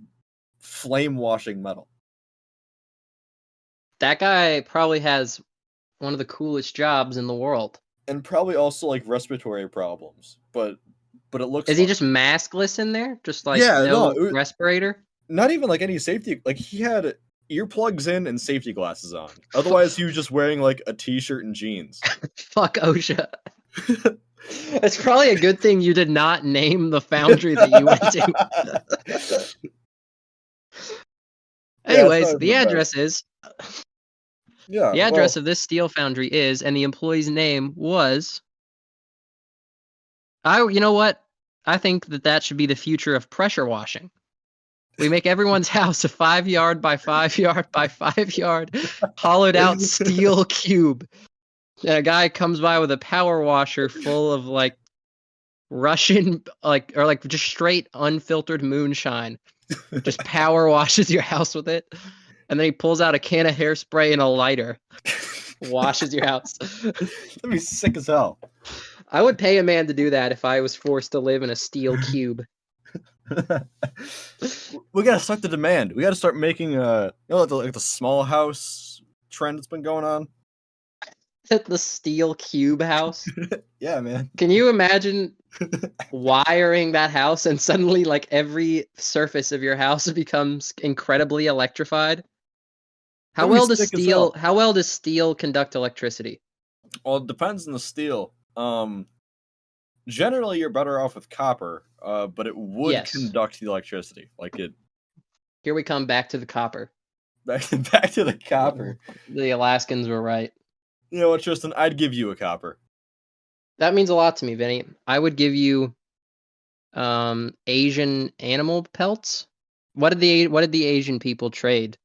flame washing metal. That guy probably has one of the coolest jobs in the world. And probably also like respiratory problems, but it looks. Is he just maskless in there? Just like respirator? Not even like any safety. Like he had earplugs in and safety glasses on. Otherwise, he was just wearing like a t-shirt and jeans. Fuck OSHA. It's probably a good thing you did not name the foundry that you went to. Anyways, the address is. Yeah. The address of this steel foundry is, and the employee's name was. You know what? I think that should be the future of pressure washing. We make everyone's house a 5-yard by 5-yard by 5-yard hollowed out steel cube. And a guy comes by with a power washer full of like Russian, or just straight unfiltered moonshine. Just power washes your house with it. And then he pulls out a can of hairspray and a lighter. Washes your house. That'd be sick as hell. I would pay a man to do that if I was forced to live in a steel cube. We gotta start the demand. We gotta start making the small house trend that's been going on. The steel cube house. Yeah, man. Can you imagine wiring that house and suddenly like every surface of your house becomes incredibly electrified? How well does steel conduct electricity? Well, it depends on the steel. Generally you're better off with copper, but it would conduct the electricity. Like it. Here we come back to the copper. Back to the copper. The Alaskans were right. You know what, Tristan? I'd give you a copper. That means a lot to me, Vinny. I would give you Asian animal pelts. What did the Asian people trade?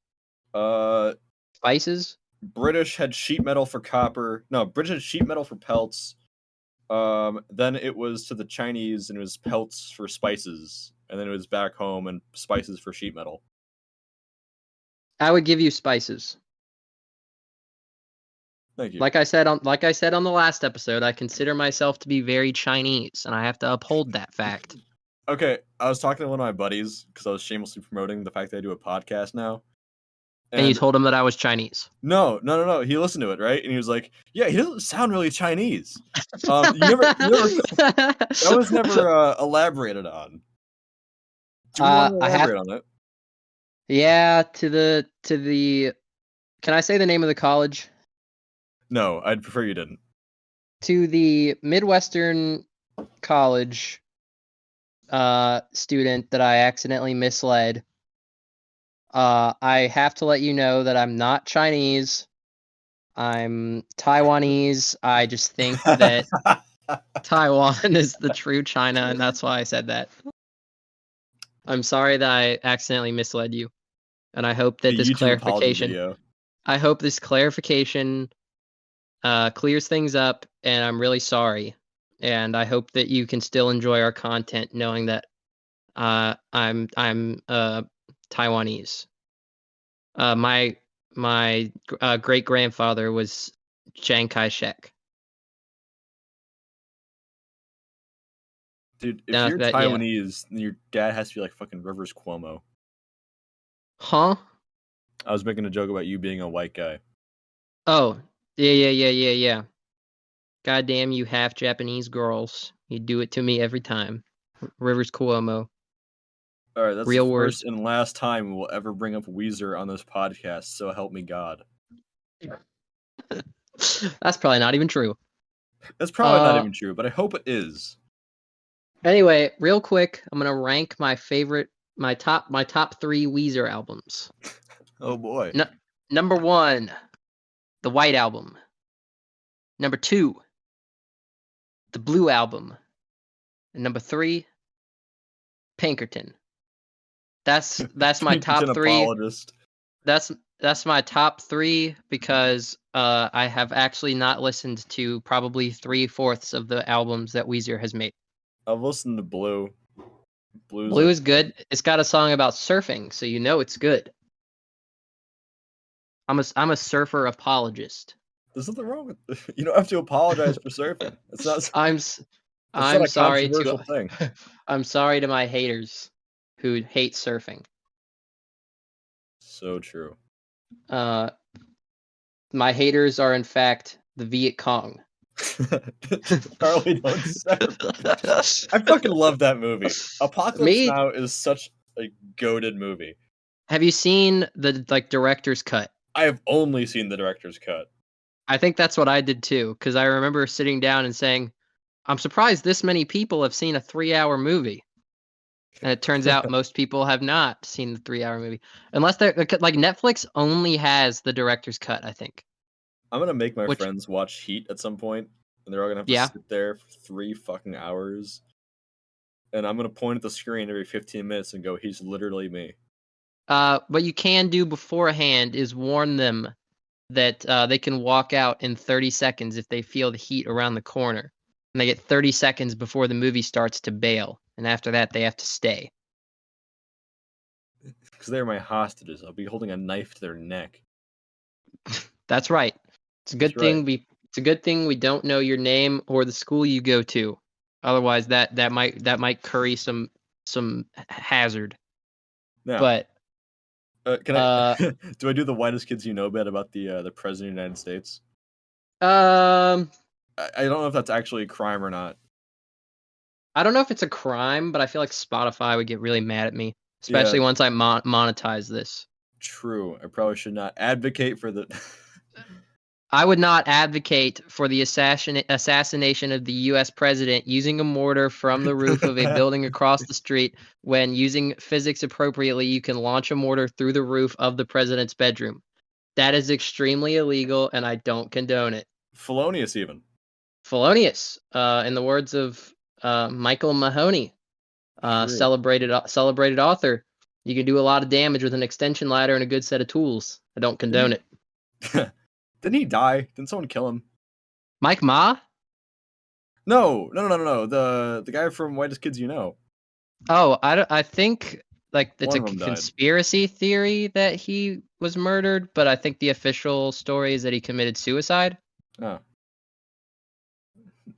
Spices? British had sheet metal for copper. No, British had sheet metal for pelts. Then it was to the Chinese, and it was pelts for spices, and then it was back home and spices for sheet metal. I would give you spices. Thank you. Like I said on the last episode, I consider myself to be very Chinese, and I have to uphold that fact. Okay, I was talking to one of my buddies because I was shamelessly promoting the fact that I do a podcast now. And you told him that I was Chinese. No. He listened to it, right? And he was like, "Yeah, he doesn't sound really Chinese." That was never elaborated on. Do you want to elaborate on that? Yeah, to the. Can I say the name of the college? No, I'd prefer you didn't. To the Midwestern College student that I accidentally misled. I have to let you know that I'm not Chinese. I'm Taiwanese. I just think that Taiwan is the true China, and that's why I said that. I'm sorry that I accidentally misled you, and I hope that this clarification. I hope this clarification clears things up, and I'm really sorry. And I hope that you can still enjoy our content, knowing that I'm Taiwanese. My great grandfather was Chiang Kai-shek. Dude, if you're Taiwanese, then your dad has to be like fucking Rivers Cuomo. Huh? I was making a joke about you being a white guy. Oh, yeah. Goddamn you half Japanese girls. You do it to me every time. Rivers Cuomo. All right, that's real the words. First and last time we'll ever bring up Weezer on this podcast, so help me God. That's probably not even true. That's probably not even true, but I hope it is. Anyway, real quick, I'm gonna rank my top 3 Weezer albums. Oh boy. Number 1, the White Album. Number 2, the Blue Album. And number 3, Pinkerton. That's my top 3. Apologist. That's my top 3 because I have actually not listened to probably 3/4 of the albums that Weezer has made. I've listened to Blue. Blue is good. It's got a song about surfing, so you know it's good. I'm a surfer apologist. There's nothing wrong with you don't have to apologize for surfing. It's not I'm a sorry controversial to thing. I'm sorry to my haters who hate surfing. So true. My haters are in fact the Viet Cong. Charlie don't surf. I fucking love that movie. Apocalypse Me? Now is such a goated movie. Have you seen the director's cut? I have only seen the director's cut. I think that's what I did too, because I remember sitting down and saying, I'm surprised this many people have seen a 3-hour movie. And it turns out most people have not seen the 3-hour movie. Unless they're like Netflix only has the director's cut, I think. I'm gonna make my friends watch Heat at some point, and they're all gonna have to sit there for 3 fucking hours. And I'm gonna point at the screen every 15 minutes and go, he's literally me. What you can do beforehand is warn them that they can walk out in 30 seconds if they feel the heat around the corner. And they get 30 seconds before the movie starts to bail. And after that, they have to stay. Because they're my hostages. I'll be holding a knife to their neck. That's right. It's a good thing we don't know your name or the school you go to. Otherwise, that might curry some hazard. Now, but can I do I do the whitest kids you know bit about the president of the United States? I don't know if that's actually a crime or not. I don't know if it's a crime, but I feel like Spotify would get really mad at me, especially once I monetize this. True. I probably should not advocate for the. I would not advocate for the assassination of the U.S. president using a mortar from the roof of a building across the street. When using physics appropriately, you can launch a mortar through the roof of the president's bedroom. That is extremely illegal, and I don't condone it. Felonious, even. Felonious, in the words of Michael Mahoney, celebrated author. You can do a lot of damage with an extension ladder and a good set of tools. I don't condone it. Didn't he die? Didn't someone kill him? Mike Ma? No. The guy from Whitest Kids You Know. Oh, I think like it's a conspiracy theory that he was murdered, but I think the official story is that he committed suicide. Oh.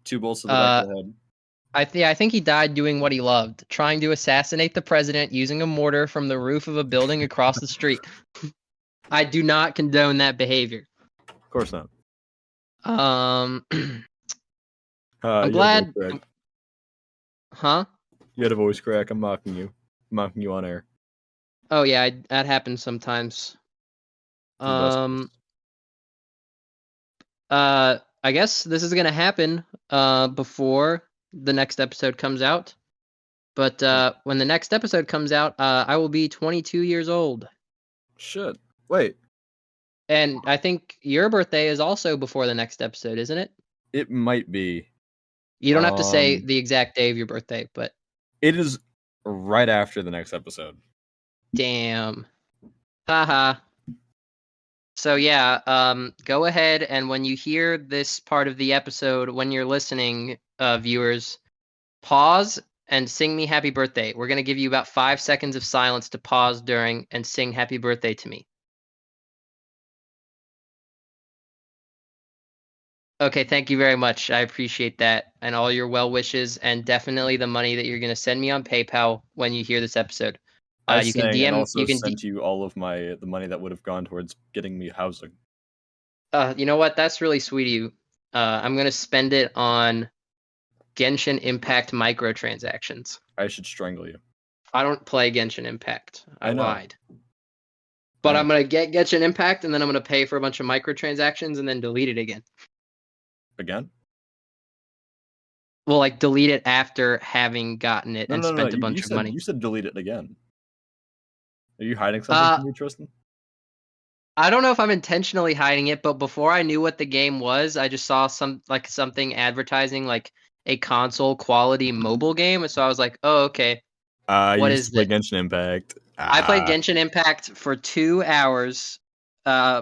2 bullets to the back of the head. I think he died doing what he loved, trying to assassinate the president using a mortar from the roof of a building across the street. I do not condone that behavior. Of course not. I'm glad. Huh? You had a voice crack. I'm mocking you. I'm mocking you on air. Oh yeah, that happens sometimes. I guess this is gonna happen before the next episode comes out. But when the next episode comes out, I will be 22 years old. Shit. Wait. And I think your birthday is also before the next episode, isn't it? It might be. You don't have to say the exact day of your birthday, but it is right after the next episode. Damn. Haha. So yeah, go ahead and when you hear this part of the episode, when you're listening, viewers, pause and sing me happy birthday. We're going to give you about 5 seconds of silence to pause during and sing happy birthday to me. Okay, thank you very much. I appreciate that and all your well wishes and definitely the money that you're going to send me on PayPal when you hear this episode. You can DM. And also sent you all of the money that would have gone towards getting me housing. You know what? That's really sweet of you. I'm going to spend it on Genshin Impact microtransactions. I should strangle you. I don't play Genshin Impact. I lied. But I'm going to get Genshin Impact and then I'm going to pay for a bunch of microtransactions and then delete it again. Again? Well, like delete it after having gotten it and spent a bunch of money. You said delete it again. Are you hiding something from me, Tristan? I don't know if I'm intentionally hiding it, but before I knew what the game was, I just saw something advertising like a console quality mobile game, and so I was like, "Oh, okay." What is this? Genshin Impact. I played Genshin Impact for 2 hours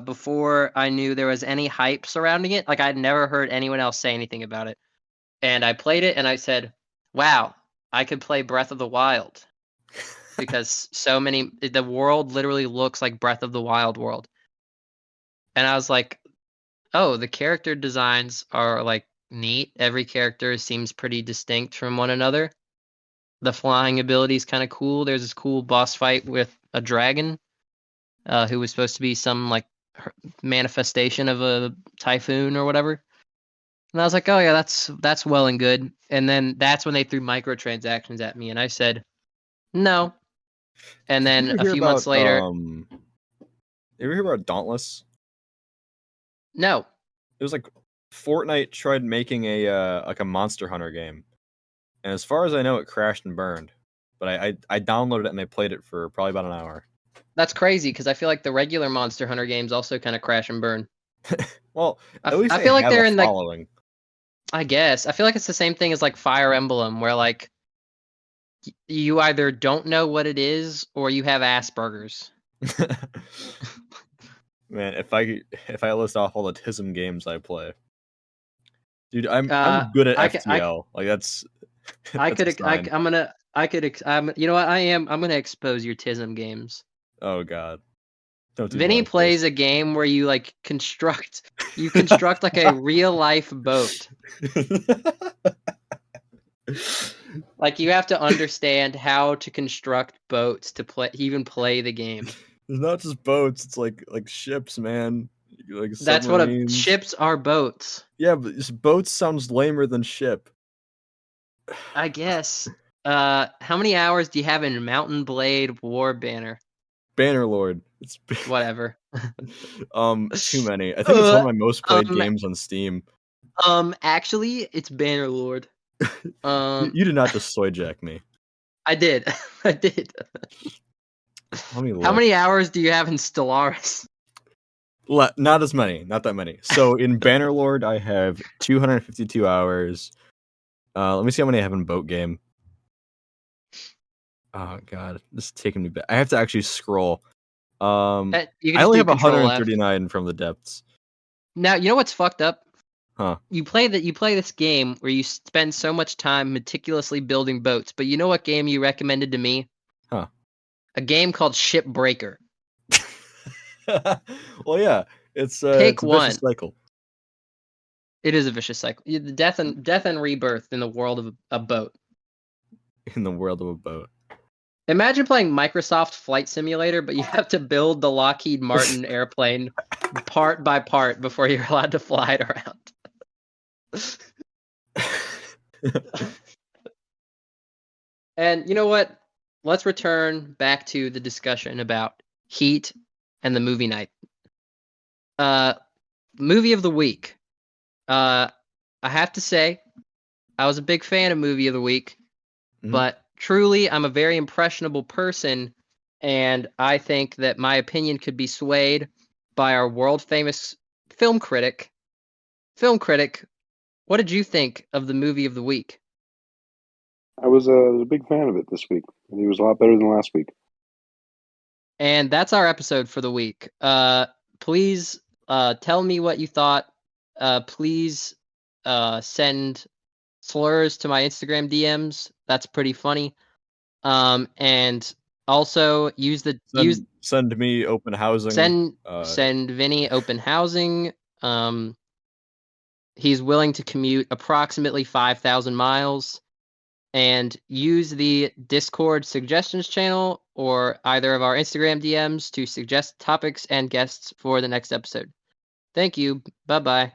before I knew there was any hype surrounding it. Like I'd never heard anyone else say anything about it, and I played it, and I said, "Wow, I could play Breath of the Wild." Because the world literally looks like Breath of the Wild world. And I was like, oh, the character designs are like neat. Every character seems pretty distinct from one another. The flying ability is kind of cool. There's this cool boss fight with a dragon, who was supposed to be some like manifestation of a typhoon or whatever. And I was like, oh yeah, that's well and good. And then that's when they threw microtransactions at me, and I said no. And Did you then ever a hear few months about, later, you ever hear about Dauntless? no. It was like Fortnite tried making a like a Monster Hunter game, and as far as I know, it crashed and burned. But I downloaded it and I played it for probably about an hour. That's crazy because I feel like the regular Monster Hunter games also kind of crash and burn. Well, I, at least I they feel like have they're a in like, following. I guess I feel like it's the same thing as like Fire Emblem, where like you either don't know what it is or you have Asperger's. Man, if I list off all the TISM games I play, dude, I'm good at FTL. Like that's I that's a could sign. you know what I'm gonna expose your TISM games. Oh god, don't do me Vinny like plays a game where you like construct like a real life boat. this. Like you have to understand how to construct boats to play the game. It's not just boats; it's like ships, man. Like That's what submarines. ships are, boats. Yeah, but boats sounds lamer than ship. I guess. How many hours do you have in Mountain Blade War Banner? Bannerlord. It's Whatever. too many. I think it's one of my most played games on Steam. Actually, it's Bannerlord. You did not just soy jack me. I did. I did. Let me look. How many hours do you have in Stellaris? Not as many. Not that many. So in Bannerlord, I have 252 hours. Let me see how many I have in Boat Game. Oh god, this is taking me back. I have to actually scroll. I only have 139 from the depths. Now you know what's fucked up? Huh? You play this game where you spend so much time meticulously building boats, but you know what game you recommended to me? Huh? A game called Shipbreaker. Well, yeah, it's Pick a one. vicious cycle. It is a vicious cycle. Death and rebirth in the world of a boat. In the world of a boat. Imagine playing Microsoft Flight Simulator, but you have to build the Lockheed Martin airplane part by part before you're allowed to fly it around. And you know what? Let's return back to the discussion about Heat and the movie night. Movie of the week. I have to say, I was a big fan of Movie of the Week, but truly, I'm a very impressionable person, and I think that my opinion could be swayed by our world-famous film critic. Film critic, what did you think of the Movie of the Week? I was a big fan of it this week. I think it was a lot better than last week. And that's our episode for the week. Please tell me what you thought. Please send slurs to my Instagram DMs. That's pretty funny. And also send me open housing. Send Vinny open housing. He's willing to commute approximately 5,000 miles. And use the Discord suggestions channel or either of our Instagram DMs to suggest topics and guests for the next episode. Thank you. Bye-bye.